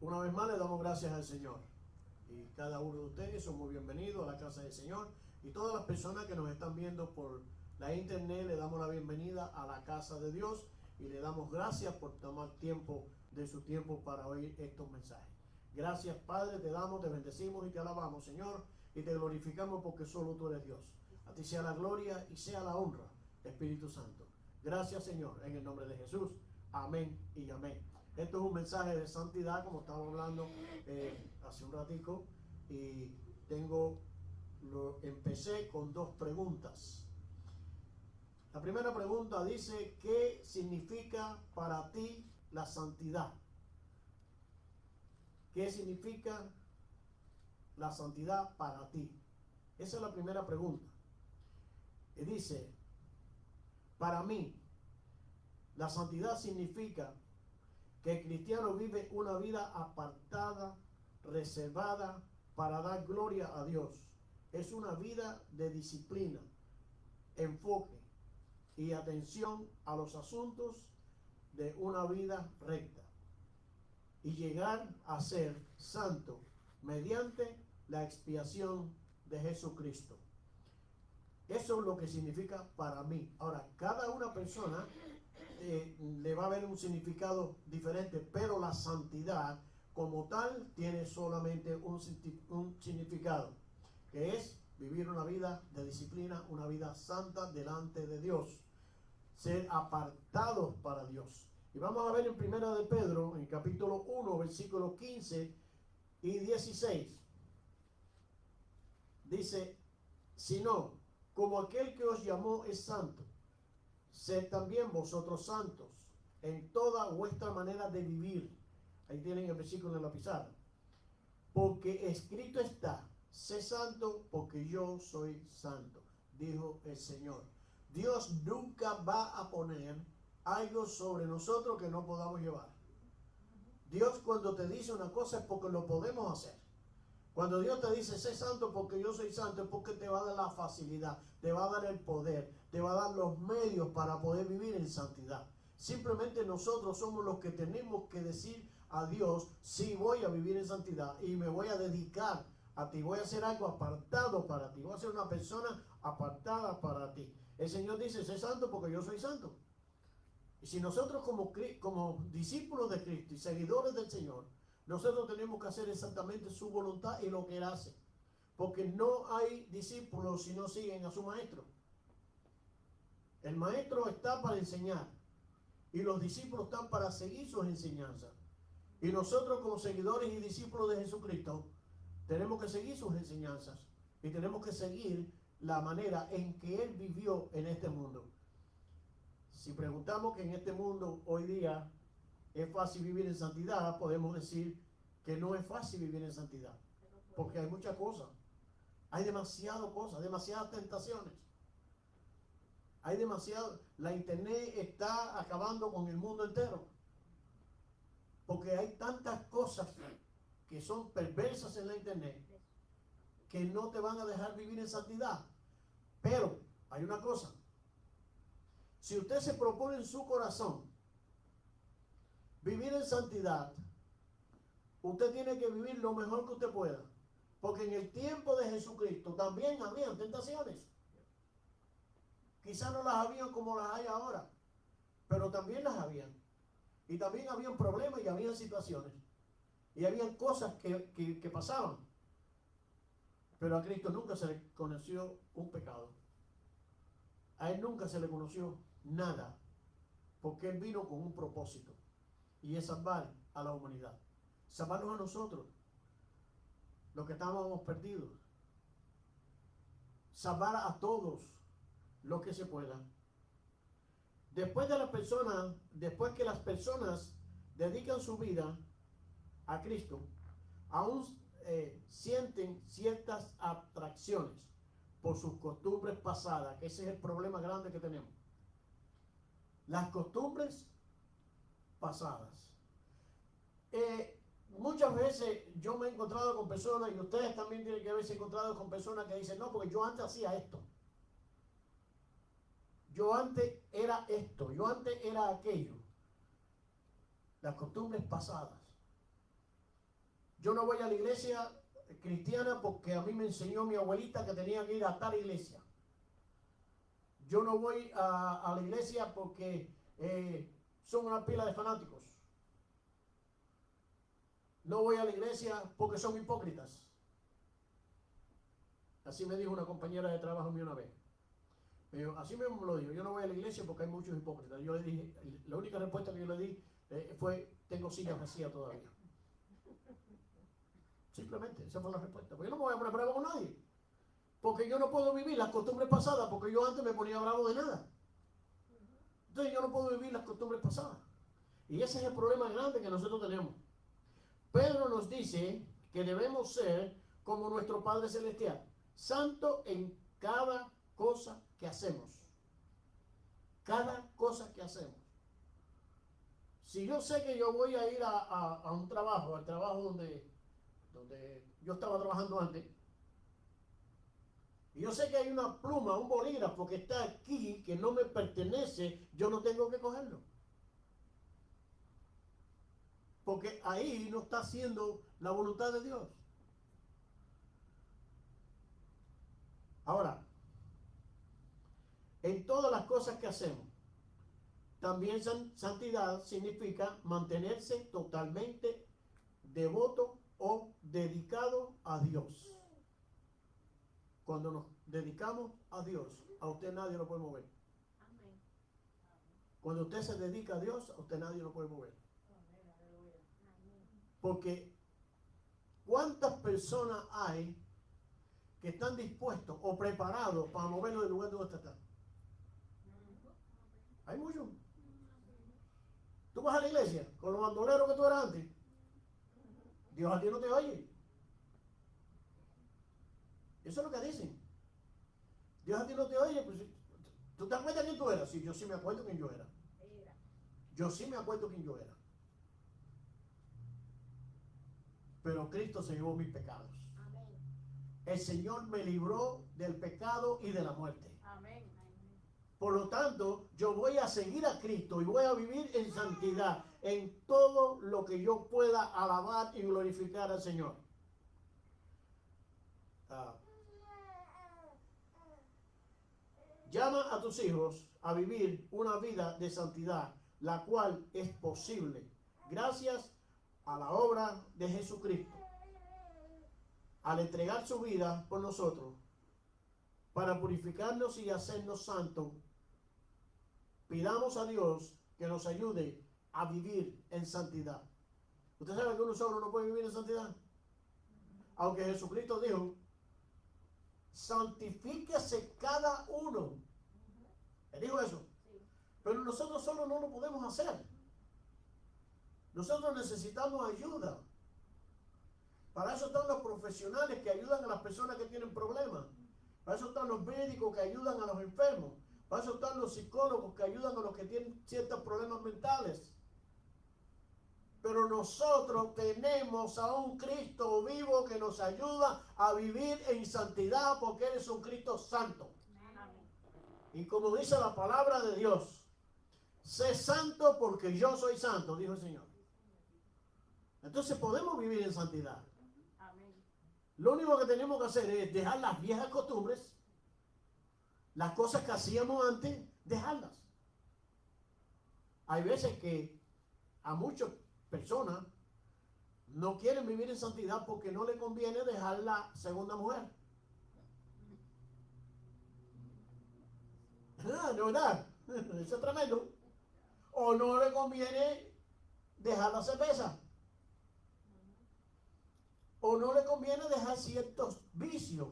Una vez más le damos gracias al Señor. Y cada uno de ustedes son muy bienvenidos a la casa del Señor. Y todas las personas que nos están viendo por la internet, le damos la bienvenida a la casa de Dios. Y le damos gracias por tomar tiempo de su tiempo para oír estos mensajes. Gracias, Padre, te damos, te bendecimos y te alabamos, Señor. Y te glorificamos porque solo tú eres Dios. A ti sea la gloria y sea la honra, Espíritu Santo. Gracias, Señor, en el nombre de Jesús. Amén y amén. Esto es un mensaje de santidad, como estábamos hablando hace un ratico, y empecé con dos preguntas. La primera pregunta dice: ¿qué significa para ti la santidad? ¿Qué significa la santidad para ti? Esa es la primera pregunta. Y dice: para mí, la santidad significa que el cristiano vive una vida apartada, reservada para dar gloria a Dios. Es una vida de disciplina, enfoque y atención a los asuntos de una vida recta y llegar a ser santo mediante la expiación de Jesucristo. Eso es lo que significa para mí. Ahora, cada una persona le va a haber un significado diferente, pero la santidad como tal tiene solamente un significado, que es vivir una vida de disciplina, una vida santa delante de Dios, ser apartados para Dios. Y vamos a ver en Primera de Pedro, en capítulo 1, versículos 15 y 16. Dice: sino, como aquel que os llamó es santo, sed también vosotros santos en toda vuestra manera de vivir. Ahí tienen el versículo en la pizarra. Porque escrito está: sé santo porque yo soy santo, dijo el Señor. Dios nunca va a poner algo sobre nosotros que no podamos llevar. Dios, cuando te dice una cosa, es porque lo podemos hacer. Cuando Dios te dice sé santo porque yo soy santo, es porque te va a dar la facilidad, te va a dar el poder, te va a dar los medios para poder vivir en santidad. Simplemente nosotros somos los que tenemos que decir a Dios: sí, voy a vivir en santidad y me voy a dedicar a ti, voy a hacer algo apartado para ti, voy a ser una persona apartada para ti. El Señor dice: sé santo porque yo soy santo. Y si nosotros como discípulos de Cristo y seguidores del Señor, nosotros tenemos que hacer exactamente su voluntad y lo que Él hace. Porque no hay discípulos si no siguen a su maestro. El maestro está para enseñar y los discípulos están para seguir sus enseñanzas. Y nosotros, como seguidores y discípulos de Jesucristo, tenemos que seguir sus enseñanzas y tenemos que seguir la manera en que Él vivió en este mundo. Si preguntamos que en este mundo hoy día es fácil vivir en santidad, podemos decir que no es fácil vivir en santidad, porque hay muchas cosas, hay demasiadas cosas, demasiadas tentaciones, hay demasiado. La internet está acabando con el mundo entero, porque hay tantas cosas que son perversas en la internet que no te van a dejar vivir en santidad. Pero hay una cosa: si usted se propone en su corazón vivir en santidad, usted tiene que vivir lo mejor que usted pueda. Porque en el tiempo de Jesucristo también habían tentaciones. Quizás no las habían como las hay ahora, pero también las habían. Y también habían problemas y habían situaciones. Y habían cosas que pasaban. Pero a Cristo nunca se le conoció un pecado. A Él nunca se le conoció nada. Porque Él vino con un propósito. Y es salvar a la humanidad. Salvarnos a nosotros, los que estábamos perdidos. Salvar a todos los que se puedan. Después que las personas dedican su vida a Cristo, aún sienten ciertas atracciones por sus costumbres pasadas, que ese es el problema grande que tenemos. Las costumbres pasadas. Muchas veces yo me he encontrado con personas, y ustedes también tienen que haberse encontrado con personas que dicen: no, porque yo antes hacía esto, yo antes era esto, yo antes era aquello. Las costumbres pasadas. Yo no voy a la iglesia cristiana porque a mí me enseñó mi abuelita que tenía que ir a tal iglesia. Yo no voy a la iglesia porque son una pila de fanáticos. No voy a la iglesia porque son hipócritas. Así me dijo una compañera de trabajo mía una vez. Así mismo me lo dijo. Yo no voy a la iglesia porque hay muchos hipócritas. Yo le dije, la única respuesta que yo le di fue, tengo sillas vacías todavía. Simplemente, esa fue la respuesta. Porque yo no me voy a poner bravo con nadie. Porque yo no puedo vivir las costumbres pasadas, porque yo antes me ponía bravo de nada. Entonces yo no puedo vivir las costumbres pasadas. Y ese es el problema grande que nosotros tenemos. Pedro nos dice que debemos ser como nuestro Padre Celestial, santo en cada cosa que hacemos. Cada cosa que hacemos. Si yo sé que yo voy a ir a un trabajo, al trabajo donde yo estaba trabajando antes, y yo sé que hay una pluma, un bolígrafo que está aquí, que no me pertenece, yo no tengo que cogerlo. Porque ahí no está haciendo la voluntad de Dios. Ahora, en todas las cosas que hacemos, también santidad significa mantenerse totalmente devoto o dedicado a Dios. Cuando nos dedicamos a Dios, a usted nadie lo puede mover. Amén. Cuando usted se dedica a Dios, a usted nadie lo puede mover. Porque ¿cuántas personas hay que están dispuestos o preparados para moverlo del lugar donde usted está? Hay muchos. Tú vas a la iglesia con los bandoleros que tú eras antes. Dios a ti no te oye. Eso es lo que dicen. Dios a ti no te oye. Pues, ¿tú te acuerdas quién tú eras? Sí, yo sí me acuerdo quién yo era. Yo sí me acuerdo quién yo era. Pero Cristo se llevó mis pecados. Amén. El Señor me libró del pecado y de la muerte. Amén. Por lo tanto, yo voy a seguir a Cristo y voy a vivir en santidad en todo lo que yo pueda alabar y glorificar al Señor. Llama a tus hijos a vivir una vida de santidad, la cual es posible gracias a la obra de Jesucristo, al entregar su vida por nosotros para purificarnos y hacernos santos. Pidamos a Dios que nos ayude a vivir en santidad. ¿Usted sabe que uno solo no puede vivir en santidad? Aunque Jesucristo dijo, santifíquese cada uno. Él dijo eso. Pero nosotros solo no lo podemos hacer. Nosotros necesitamos ayuda. Para eso están los profesionales que ayudan a las personas que tienen problemas. Para eso están los médicos que ayudan a los enfermos. Para eso están los psicólogos que ayudan a los que tienen ciertos problemas mentales. Pero nosotros tenemos a un Cristo vivo que nos ayuda a vivir en santidad porque Él es un Cristo santo. Amén. Y como dice la palabra de Dios, sé santo porque yo soy santo, dijo el Señor. Entonces podemos vivir en santidad. Amén. Lo único que tenemos que hacer es dejar las viejas costumbres, las cosas que hacíamos antes, dejarlas. Hay veces que a muchas personas no quieren vivir en santidad porque no le conviene dejar la segunda mujer. ¿De verdad? Eso es tremendo. O no le conviene dejar la cerveza. O no le conviene dejar ciertos vicios.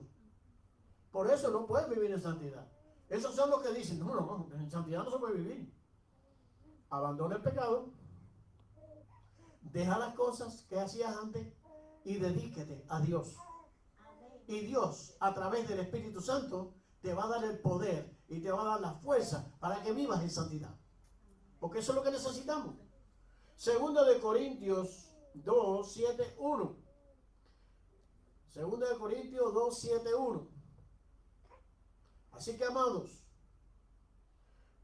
Por eso no puede vivir en santidad. Esos son los que dicen, no, en santidad no se puede vivir. Abandona el pecado, deja las cosas que hacías antes y dedíquete a Dios. Y Dios, a través del Espíritu Santo, te va a dar el poder y te va a dar la fuerza para que vivas en santidad. Porque eso es lo que necesitamos. Segunda de Corintios 2, 7, 1. Segunda de Corintios 2, 7, 1. Así que, amados,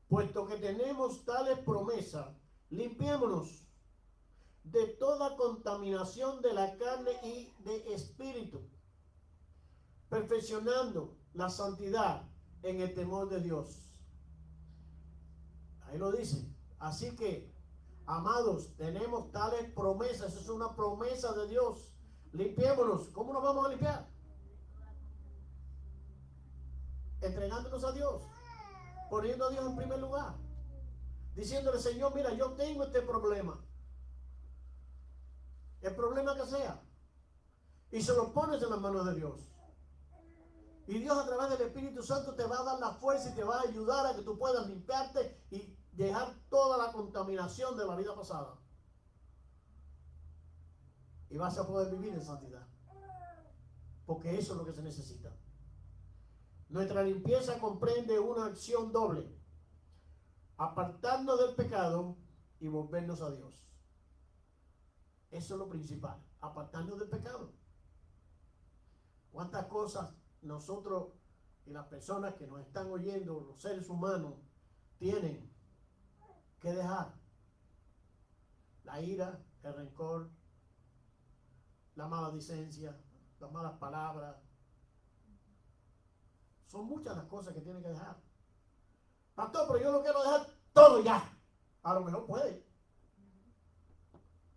puesto que tenemos tales promesas, limpiémonos de toda contaminación de la carne y de espíritu, perfeccionando la santidad en el temor de Dios. Ahí lo dice. Así que, amados, tenemos tales promesas. Eso es una promesa de Dios. Limpiémonos. ¿Cómo nos vamos a limpiar? Entregándonos a Dios, poniendo a Dios en primer lugar, diciéndole: Señor, mira, yo tengo este problema, el problema que sea, y se lo pones en las manos de Dios. Y Dios, a través del Espíritu Santo, te va a dar la fuerza y te va a ayudar a que tú puedas limpiarte y dejar toda la contaminación de la vida pasada. Y vas a poder vivir en santidad, porque eso es lo que se necesita. Nuestra limpieza comprende una acción doble: apartarnos del pecado y volvernos a Dios. Eso es lo principal, apartarnos del pecado. ¿Cuántas cosas nosotros y las personas que nos están oyendo, los seres humanos, tienen que dejar? La ira, el rencor, la maledicencia, las malas palabras. Son muchas las cosas que tienen que dejar. Pastor, pero yo lo quiero dejar todo ya. A lo mejor puede.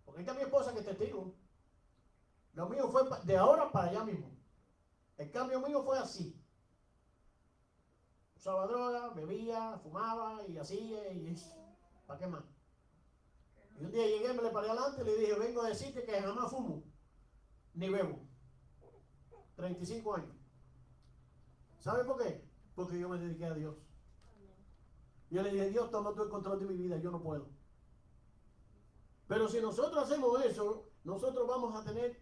Porque esta es mi esposa que es testigo. Lo mío fue de ahora para allá mismo. El cambio mío fue así. Usaba droga, bebía, fumaba y hacía y ¿para qué más? Y un día llegué, me le paré adelante y le dije: vengo a decirte que jamás fumo ni bebo. 35 años. ¿Sabe por qué? Porque yo me dediqué a Dios. Yo le dije: Dios, toma tú el control de mi vida, yo no puedo. Pero si nosotros hacemos eso, nosotros vamos a tener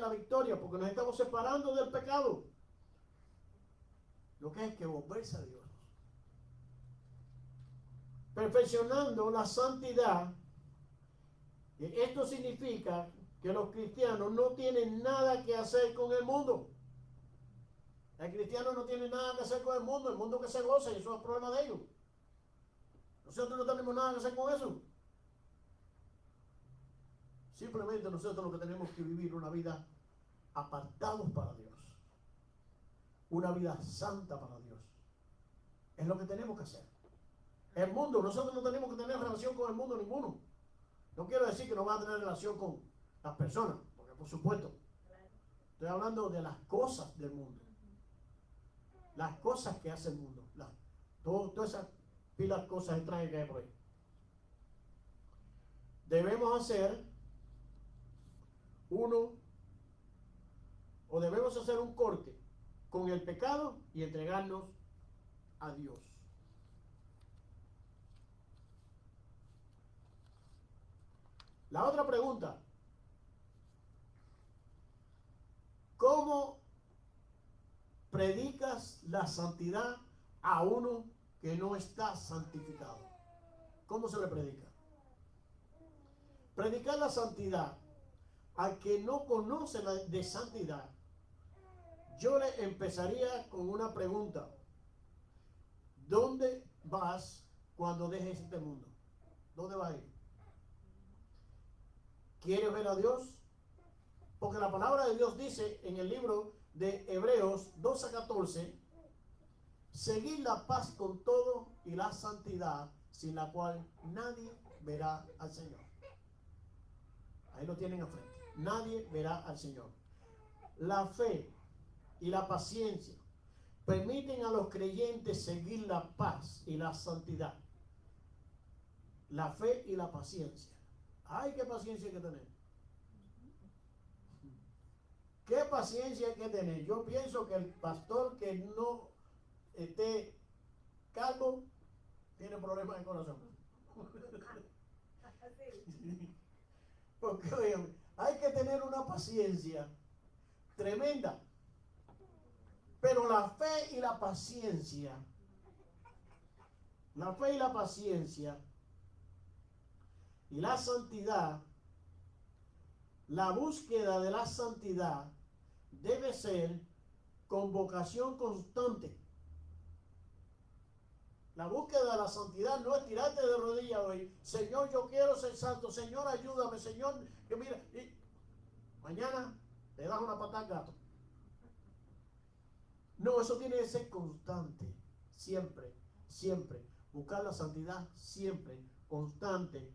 la victoria, porque nos estamos separando del pecado. Lo que es que volverse a Dios. Perfeccionando la santidad. Esto significa que los cristianos no tienen nada que hacer con el mundo. El cristiano no tiene nada que hacer con el mundo que se goza, y eso es el problema de ellos. Nosotros no tenemos nada que hacer con eso. Simplemente nosotros lo que tenemos que vivir una vida apartados para Dios, una vida santa para Dios. Es lo que tenemos que hacer. El mundo, nosotros no tenemos que tener relación con el mundo ninguno. No quiero decir que no va a tener relación con las personas, porque por supuesto, estoy hablando de las cosas del mundo. Las cosas que hace el mundo, todas esas pilas de cosas extrañas que hay por ahí. Debemos hacer debemos hacer un corte con el pecado y entregarnos a Dios. La otra pregunta: ¿cómo predicas la santidad a uno que no está santificado? ¿Cómo se le predica? Predicar la santidad al que no conoce de santidad, yo le empezaría con una pregunta: ¿dónde vas cuando dejes este mundo? ¿Dónde vas a ir? ¿Quieres ver a Dios? Porque la palabra de Dios dice en el libro de Hebreos 12:14: seguid la paz con todo y la santidad, sin la cual nadie verá al Señor. Ahí lo tienen a frente. Nadie verá al Señor. La fe y la paciencia permiten a los creyentes seguir la paz y la santidad. La fe y la paciencia. Ay, qué paciencia hay que tener. ¿Qué paciencia hay que tener? Yo pienso que el pastor que no esté calvo tiene problemas de corazón. Porque, oigan, hay que tener una paciencia tremenda. Pero la fe y la paciencia y la santidad, la búsqueda de la santidad debe ser con vocación constante. La búsqueda de la santidad no es tirarte de rodillas hoy. Señor, yo quiero ser santo. Señor, ayúdame. Señor, que mira. Y mañana le das una patada al gato. No, eso tiene que ser constante. Siempre, siempre. Buscar la santidad siempre, constante.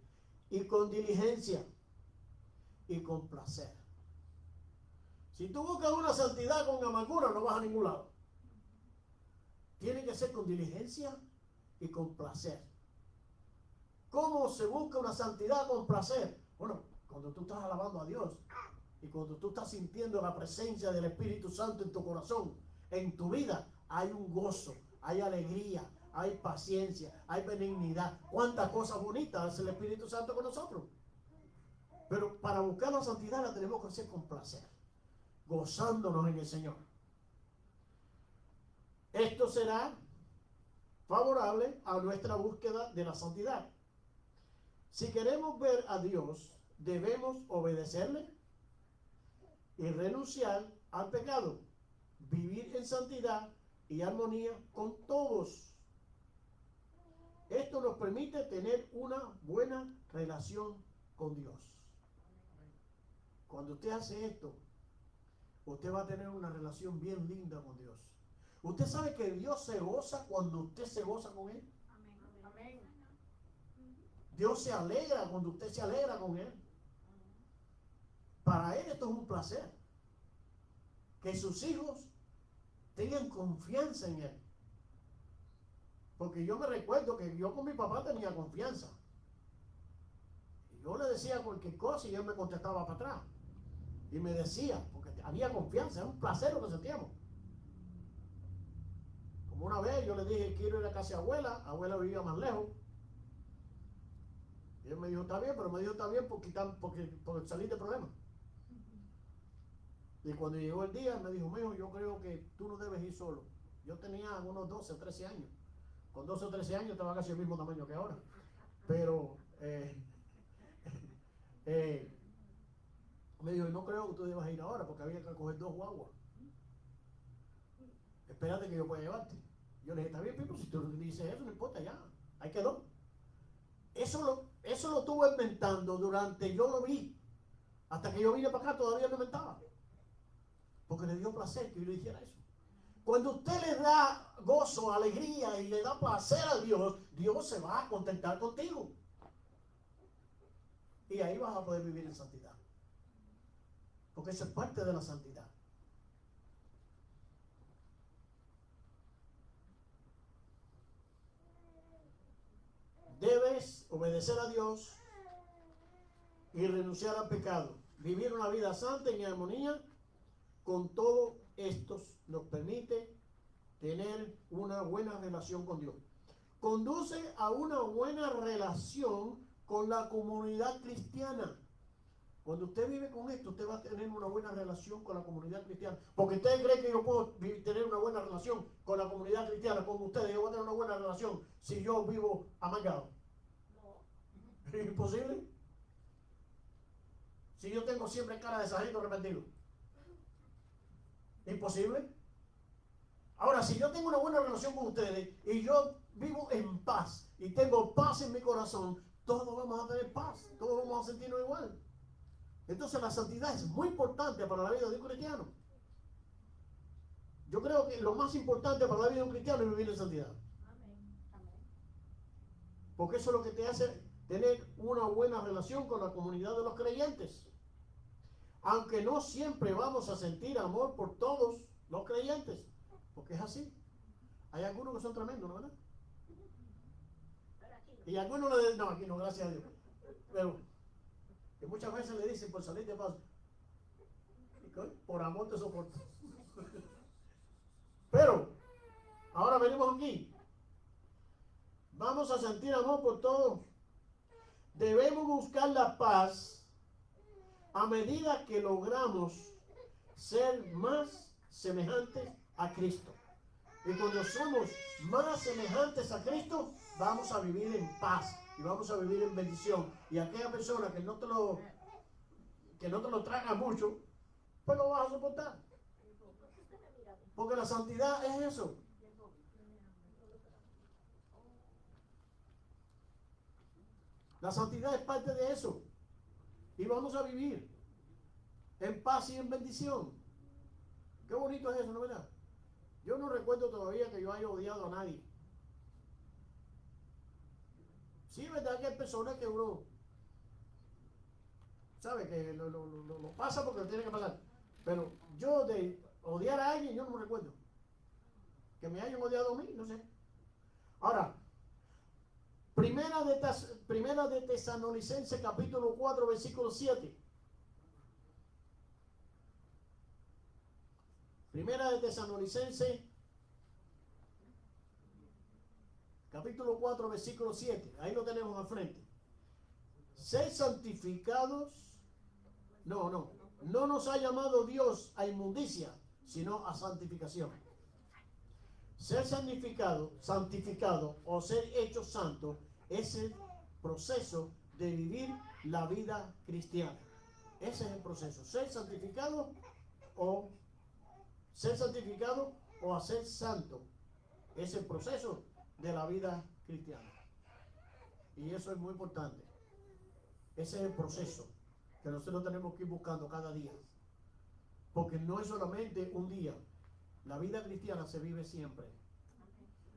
Y con diligencia. Y con placer. Si tú buscas una santidad con amargura, no vas a ningún lado. Tiene que ser con diligencia y con placer. ¿Cómo se busca una santidad con placer? Bueno, cuando tú estás alabando a Dios y cuando tú estás sintiendo la presencia del Espíritu Santo en tu corazón, en tu vida, hay un gozo, hay alegría, hay paciencia, hay benignidad. ¿Cuántas cosas bonitas hace el Espíritu Santo con nosotros? Pero para buscar la santidad la tenemos que hacer con placer, gozándonos en el Señor. Esto será favorable a nuestra búsqueda de la santidad. Si queremos ver a Dios, debemos obedecerle y renunciar al pecado, vivir en santidad y armonía con todos. Esto nos permite tener una buena relación con Dios. Cuando usted hace esto, usted va a tener una relación bien linda con Dios. ¿Usted sabe que Dios se goza cuando usted se goza con Él? Amén. Dios se alegra cuando usted se alegra con Él. Para Él esto es un placer. Que sus hijos tengan confianza en Él. Porque yo me recuerdo que yo con mi papá tenía confianza. Y yo le decía cualquier cosa y él me contestaba para atrás. Y me decía, porque había confianza, era un placer lo que sentíamos. Como una vez yo le dije, quiero ir a casa de abuela vivía más lejos. Y él me dijo, está bien, pero me dijo, está bien porque salir de problemas. Y cuando llegó el día, me dijo, mijo, yo creo que tú no debes ir solo. Yo tenía unos 12 o 13 años. Con 12 o 13 años estaba casi el mismo tamaño que ahora. Pero me dijo, no creo que tú debas ir ahora porque había que coger 2 guaguas. Espérate que yo pueda llevarte. Yo le dije, está bien, Pipo, si tú dices eso, no importa, ya. Ahí quedó. Eso lo estuvo inventando durante, yo lo vi. Hasta que yo vine para acá todavía lo inventaba. Porque le dio placer que yo le hiciera eso. Cuando usted le da gozo, alegría y le da placer a Dios, Dios se va a contentar contigo. Y ahí vas a poder vivir en santidad. Porque eso es parte de la santidad. Debes obedecer a Dios y renunciar al pecado. Vivir una vida santa en armonía con todo esto nos permite tener una buena relación con Dios. Conduce a una buena relación con la comunidad cristiana. Cuando usted vive con esto, usted va a tener una buena relación con la comunidad cristiana. Porque usted cree que yo puedo tener una buena relación con la comunidad cristiana, con ustedes. Yo voy a tener una buena relación si yo vivo amargado. No. ¿Es imposible? Si yo tengo siempre cara de sargento arrepentido. ¿Imposible? Ahora, si yo tengo una buena relación con ustedes y yo vivo en paz y tengo paz en mi corazón, todos vamos a tener paz, todos vamos a sentirnos igual. Entonces la santidad es muy importante para la vida de un cristiano. Yo creo que lo más importante para la vida de un cristiano es vivir en santidad. Porque eso es lo que te hace tener una buena relación con la comunidad de los creyentes. Aunque no siempre vamos a sentir amor por todos los creyentes, porque es así. Hay algunos que son tremendos, ¿no verdad? Y algunos le dicen, no, aquí no, gracias a Dios. Pero que muchas veces le dicen por salir de paz, por amor te soporto. Pero ahora venimos aquí. Vamos a sentir amor por todos. Debemos buscar la paz a medida que logramos ser más semejantes a Cristo. Y cuando somos más semejantes a Cristo, vamos a vivir en paz y vamos a vivir en bendición. Y aquella persona que no te lo traga mucho, pues lo vas a soportar. Porque la santidad es eso. La santidad es parte de eso. Y vamos a vivir en paz y en bendición. Qué bonito es eso, ¿no es verdad? Yo no recuerdo todavía que yo haya odiado a nadie. Sí, es verdad que hay personas que uno sabe que lo pasa porque lo tiene que pasar. Pero yo de odiar a alguien, yo no me recuerdo. Que me hayan odiado a mí, no sé. Ahora, Primera de Tesalonicenses capítulo 4 versículo 7. Primera de Tesalonicenses capítulo 4 versículo 7. Ahí lo tenemos al frente. Ser santificados. No nos ha llamado Dios a inmundicia, sino a santificación. Ser santificado o ser hecho santo es el proceso de vivir la vida cristiana. Ese es el proceso. Ser santificado o a ser santo es el proceso de la vida cristiana. Y eso es muy importante. Ese es el proceso que nosotros tenemos que ir buscando cada día. Porque no es solamente un día. La vida cristiana se vive siempre.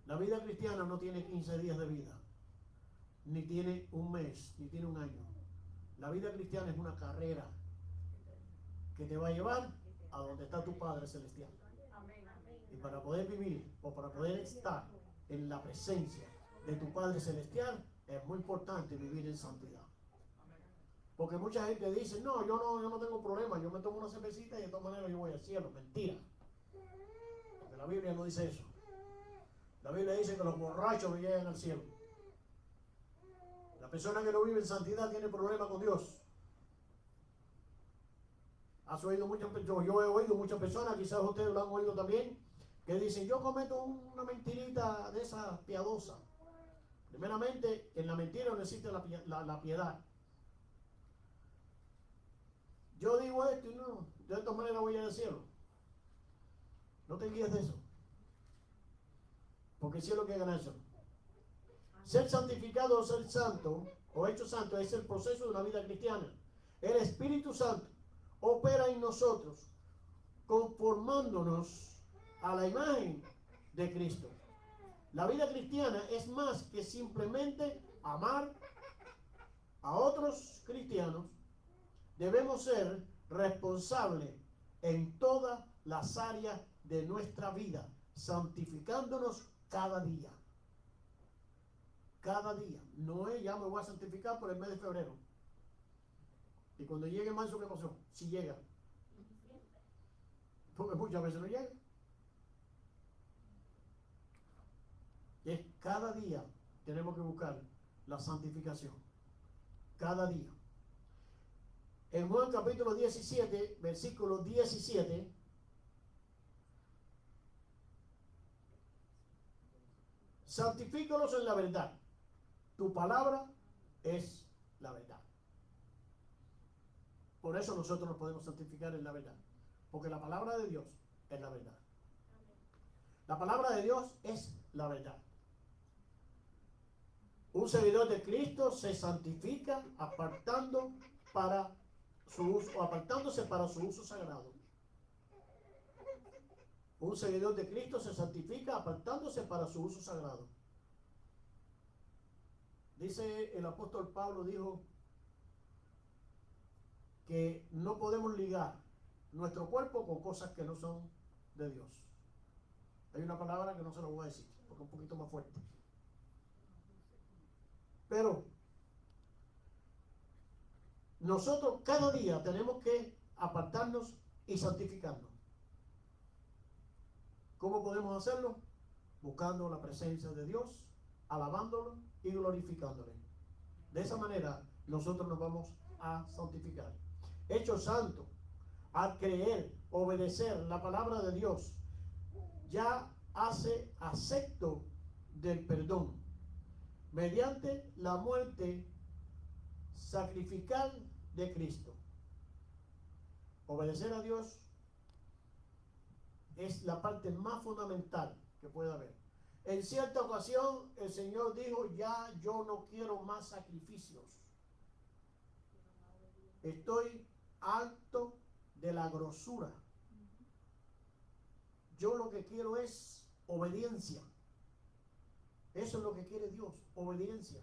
La vida cristiana no tiene 15 días de vida, ni tiene un mes, ni tiene un año. La vida cristiana es una carrera que te va a llevar a donde está tu Padre Celestial. Y para poder vivir o para poder estar en la presencia de tu Padre Celestial, es muy importante vivir en santidad. Porque mucha gente dice, no, yo no tengo problema, yo me tomo una cervecita y de todas maneras yo voy al cielo. Mentira. Porque la Biblia no dice eso. La Biblia dice que los borrachos no llegan al cielo. La persona que no vive en santidad tiene problemas con Dios. Yo he oído muchas personas, quizás ustedes lo han oído también, que dicen, yo cometo una mentirita de esa piadosa. Primeramente, en la mentira no existe la piedad. Yo digo esto y no, de esta manera voy al cielo. No te guíes de eso. Porque el cielo que ganar eso. Ser santificado o ser santo o hecho santo es el proceso de una vida cristiana. El Espíritu Santo opera en nosotros conformándonos a la imagen de Cristo. La vida cristiana es más que simplemente amar a otros cristianos. Debemos ser responsables en todas las áreas de nuestra vida, santificándonos cada día. Cada día. No es ya me voy a santificar por el mes de febrero. Y cuando llegue marzo, ¿qué pasó? Si llega. Porque muchas veces no llega. Y es cada día tenemos que buscar la santificación. Cada día. En Juan capítulo 17, versículo 17, santifícalos en la verdad. Tu palabra es la verdad. Por eso nosotros nos podemos santificar en la verdad. Porque la palabra de Dios es la verdad. La palabra de Dios es la verdad. Un seguidor de Cristo se santifica apartándose para su uso sagrado. Un seguidor de Cristo se santifica apartándose para su uso sagrado. Dice el apóstol Pablo, dijo que no podemos ligar nuestro cuerpo con cosas que no son de Dios. Hay una palabra que no se lo voy a decir, porque es un poquito más fuerte. Pero nosotros cada día tenemos que apartarnos y santificarnos. ¿Cómo podemos hacerlo? Buscando la presencia de Dios, alabándolo y glorificándole. De esa manera nosotros nos vamos a santificar. Hecho santo, al creer, obedecer la palabra de Dios, ya hace acepto del perdón mediante la muerte sacrificial de Cristo. Obedecer a Dios es la parte más fundamental que puede haber. En cierta ocasión el Señor dijo, ya yo no quiero más sacrificios. Estoy harto de la grosura. Yo lo que quiero es obediencia. Eso es lo que quiere Dios, obediencia.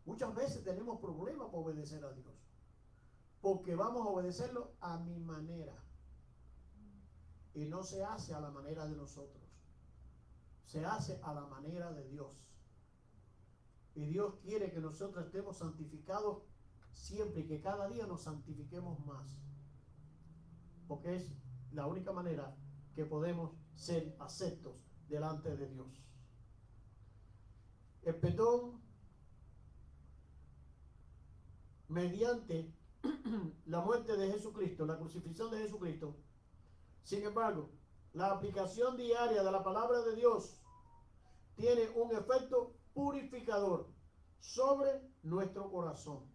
Muchas veces tenemos problemas para obedecer a Dios, porque vamos a obedecerlo a mi manera. Y no se hace a la manera de nosotros. Se hace a la manera de Dios. Y Dios quiere que nosotros estemos santificados siempre y que cada día nos santifiquemos más. Porque es la única manera que podemos ser aceptos delante de Dios. El perdón mediante la muerte de Jesucristo, la crucifixión de Jesucristo. Sin embargo, la aplicación diaria de la palabra de Dios tiene un efecto purificador sobre nuestro corazón.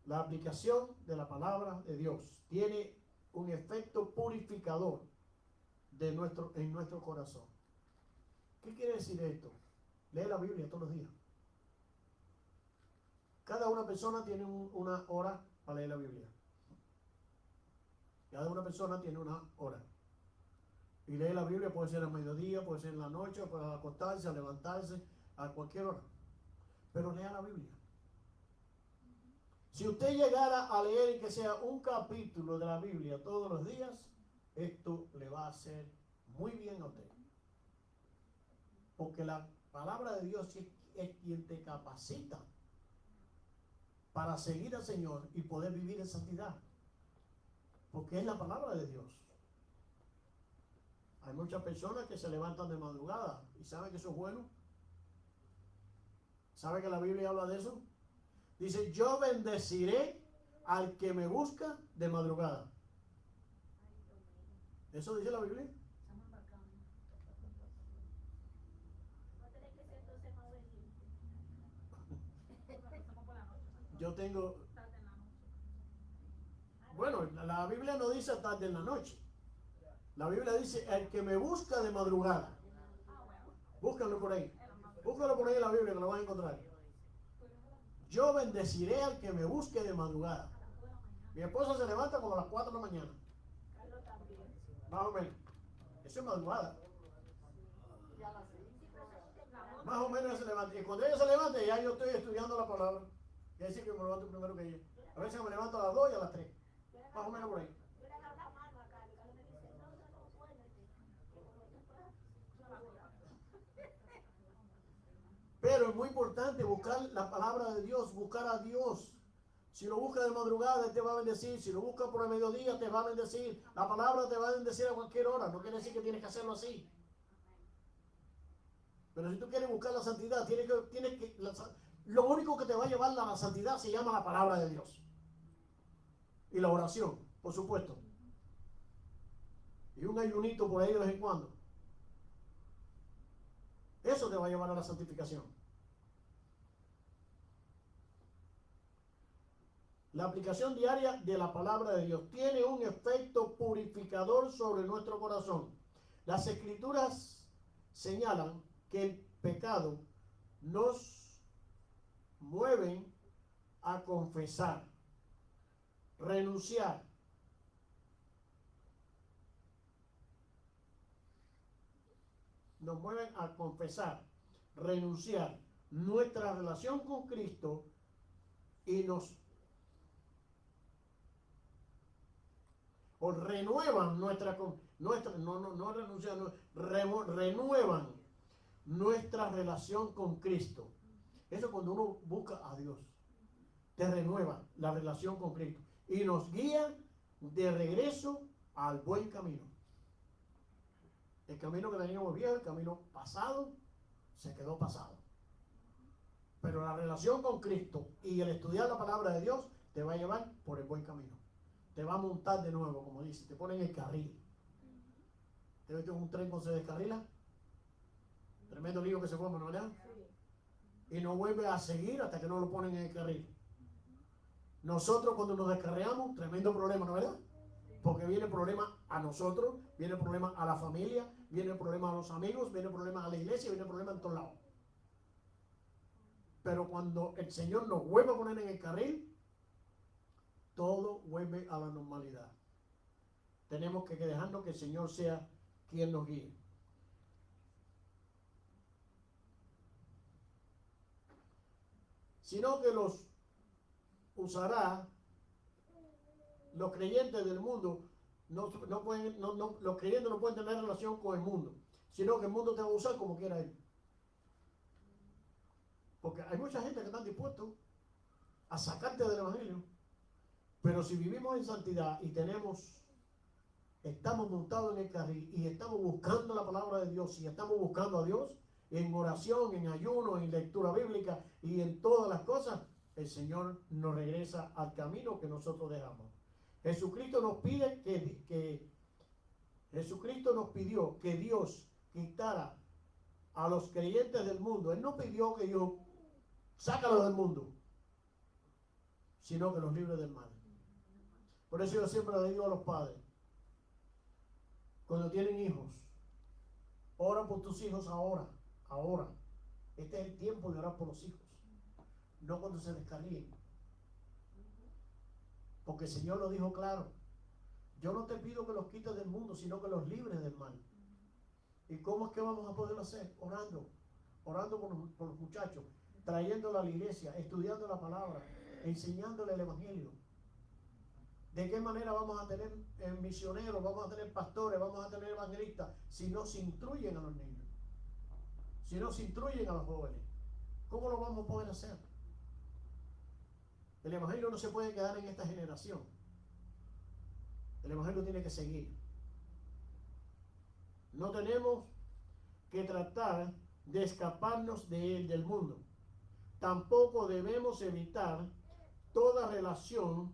La aplicación de la palabra de Dios tiene un efecto purificador en nuestro corazón. ¿Qué quiere decir esto? Lee la Biblia todos los días. Cada una persona tiene una hora para leer la Biblia. Cada una persona tiene una hora. Y lee la Biblia, puede ser al mediodía, puede ser en la noche, puede acostarse, a levantarse, a cualquier hora. Pero lea la Biblia. Si usted llegara a leer que sea un capítulo de la Biblia todos los días, esto le va a hacer muy bien a usted. Porque la palabra de Dios es quien te capacita para seguir al Señor y poder vivir en santidad. Porque es la palabra de Dios. Hay muchas personas que se levantan de madrugada y saben que eso es bueno. ¿Sabe que la Biblia habla de eso? Dice, yo bendeciré al que me busca de madrugada. ¿Eso dice la Biblia? Yo tengo... Bueno, la Biblia no dice tarde en la noche. La Biblia dice, el que me busca de madrugada. Búscalo por ahí. Búscalo por ahí en la Biblia, que lo vas a encontrar. Yo bendeciré al que me busque de madrugada. Mi esposa se levanta como a las 4 de la mañana. Más o menos. Eso es madrugada. Más o menos se levanta. Y cuando ella se levanta, ya yo estoy estudiando la palabra. Quiere decir que me levanto primero que ella. A veces me levanto a las 2 y a las 3. Más o menos por ahí. Pero es muy importante buscar la palabra de Dios, buscar a Dios. Si lo busca de madrugada, Él te va a bendecir. Si lo busca por el mediodía, te va a bendecir. La palabra te va a bendecir a cualquier hora. No quiere decir que tienes que hacerlo así. Pero si tú quieres buscar la santidad, lo único que te va a llevar a la santidad se llama la palabra de Dios. Y la oración, por supuesto. Y un ayunito por ahí de vez en cuando. Eso te va a llevar a la santificación. La aplicación diaria de la palabra de Dios tiene un efecto purificador sobre nuestro corazón. Las Escrituras señalan que el pecado nos mueve a confesar, renunciar, nos mueven a confesar, renunciar nuestra relación con Cristo y renuevan renuevan nuestra relación con Cristo. Eso cuando uno busca a Dios, te renueva la relación con Cristo y nos guía de regreso al buen camino. El camino que teníamos viejo, el camino pasado, se quedó pasado. Pero la relación con Cristo y el estudiar la palabra de Dios te va a llevar por el buen camino. Te va a montar de nuevo, como dice, te pone en el carril. ¿Te ves que un tren cuando se descarrila? Tremendo lío que se forma, ¿no verdad? Y no vuelve a seguir hasta que no lo ponen en el carril. Nosotros cuando nos descarriamos, tremendo problema, ¿no verdad? Porque viene el problema a nosotros, viene el problema a la familia, viene el problema a los amigos, viene el problema a la iglesia, viene el problema en todos lados. Pero cuando el Señor nos vuelve a poner en el carril, todo vuelve a la normalidad. Tenemos que dejarnos que el Señor sea quien nos guíe. Sino que los usará los creyentes del mundo. Los creyentes no pueden tener relación con el mundo, sino que el mundo te va a usar como quiera él. Porque hay mucha gente que está dispuesta a sacarte del evangelio, pero si vivimos en santidad y estamos montados en el carril y estamos buscando la palabra de Dios y estamos buscando a Dios en oración, en ayuno, en lectura bíblica y en todas las cosas, el Señor nos regresa al camino que nosotros dejamos. Jesucristo nos pide Jesucristo nos pidió que Dios quitara a los creyentes del mundo. Él no pidió que Dios sácalos del mundo, sino que los libre del mal. Por eso yo siempre le digo a los padres, cuando tienen hijos, ora por tus hijos ahora. Este es el tiempo de orar por los hijos, no cuando se descarríen. Porque el Señor lo dijo claro: yo no te pido que los quites del mundo, sino que los libres del mal. ¿Y cómo es que vamos a poderlo hacer? Orando por los muchachos, trayéndolos a la iglesia, estudiando la palabra, enseñándole el evangelio. ¿De qué manera vamos a tener misioneros, vamos a tener pastores, vamos a tener evangelistas, si no se instruyen a los niños, si no se instruyen a los jóvenes? ¿Cómo lo vamos a poder hacer? El evangelio no se puede quedar en esta generación. El evangelio tiene que seguir. No tenemos que tratar de escaparnos de él, del mundo. Tampoco debemos evitar toda relación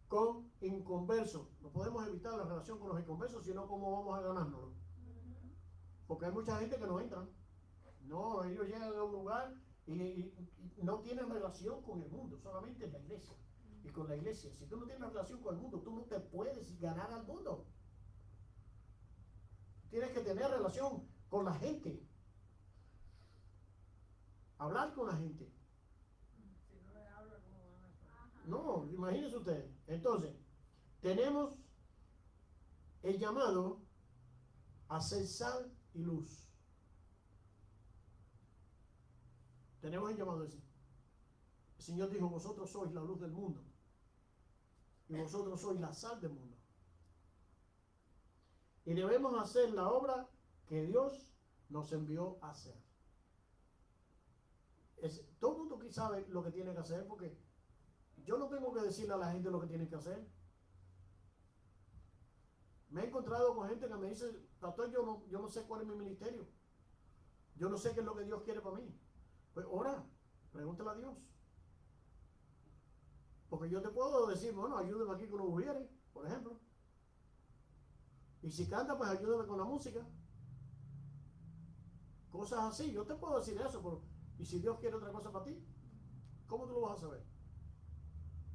con inconversos. No podemos evitar la relación con los inconversos, sino cómo vamos a ganárnoslo. Porque hay mucha gente que no entra. No, ellos llegan a un lugar y no tienen relación con el mundo, solamente en la iglesia. Y con la iglesia, si tú no tienes relación con el mundo, tú no te puedes ganar al mundo. Tienes que tener relación con la gente, hablar con la gente. Si no le habla, ¿cómo van a hacer? No, imagínense ustedes. Entonces, tenemos el llamado a ser sal y luz. Tenemos el llamado ese. El Señor dijo: vosotros sois la luz del mundo y vosotros sois la sal del mundo. Y debemos hacer la obra que Dios nos envió a hacer. Todo el mundo aquí sabe lo que tiene que hacer, porque yo no tengo que decirle a la gente lo que tiene que hacer. Me he encontrado con gente que me dice: pastor, yo no sé cuál es mi ministerio, yo no sé qué es lo que Dios quiere para mí. Pues ora, pregúntale a Dios. Porque yo te puedo decir: bueno, ayúdame aquí con los ujieres, por ejemplo. Y si canta, pues ayúdame con la música. Cosas así, yo te puedo decir eso, pero ¿y si Dios quiere otra cosa para ti? ¿Cómo tú lo vas a saber?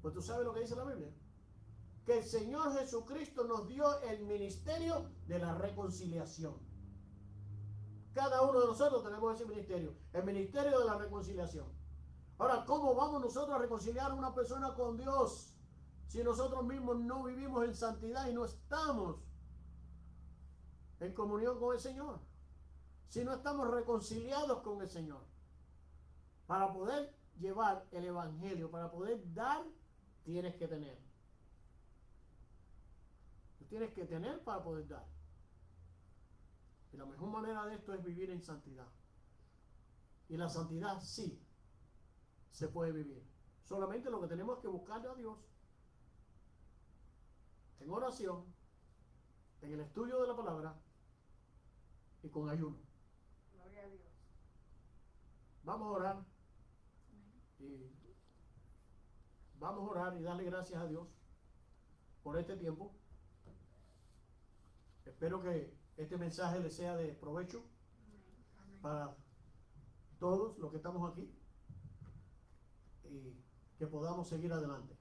Pues tú sabes lo que dice la Biblia, que el Señor Jesucristo nos dio el ministerio de la reconciliación. Cada uno de nosotros tenemos ese ministerio, el ministerio de la reconciliación. Ahora, ¿cómo vamos nosotros a reconciliar a una persona con Dios si nosotros mismos no vivimos en santidad y no estamos en comunión con el Señor? Si no estamos reconciliados con el Señor. Para poder llevar el evangelio, para poder dar, tienes que tener. Tú tienes que tener para poder dar. Y la mejor manera de esto es vivir en santidad. Y la santidad sí se puede vivir. Solamente lo que tenemos es que buscarle a Dios en oración, en el estudio de la palabra y con ayuno. Gloria a Dios. Vamos a orar. Y vamos a orar y darle gracias a Dios por este tiempo. Espero que este mensaje les sea de provecho para todos los que estamos aquí y que podamos seguir adelante.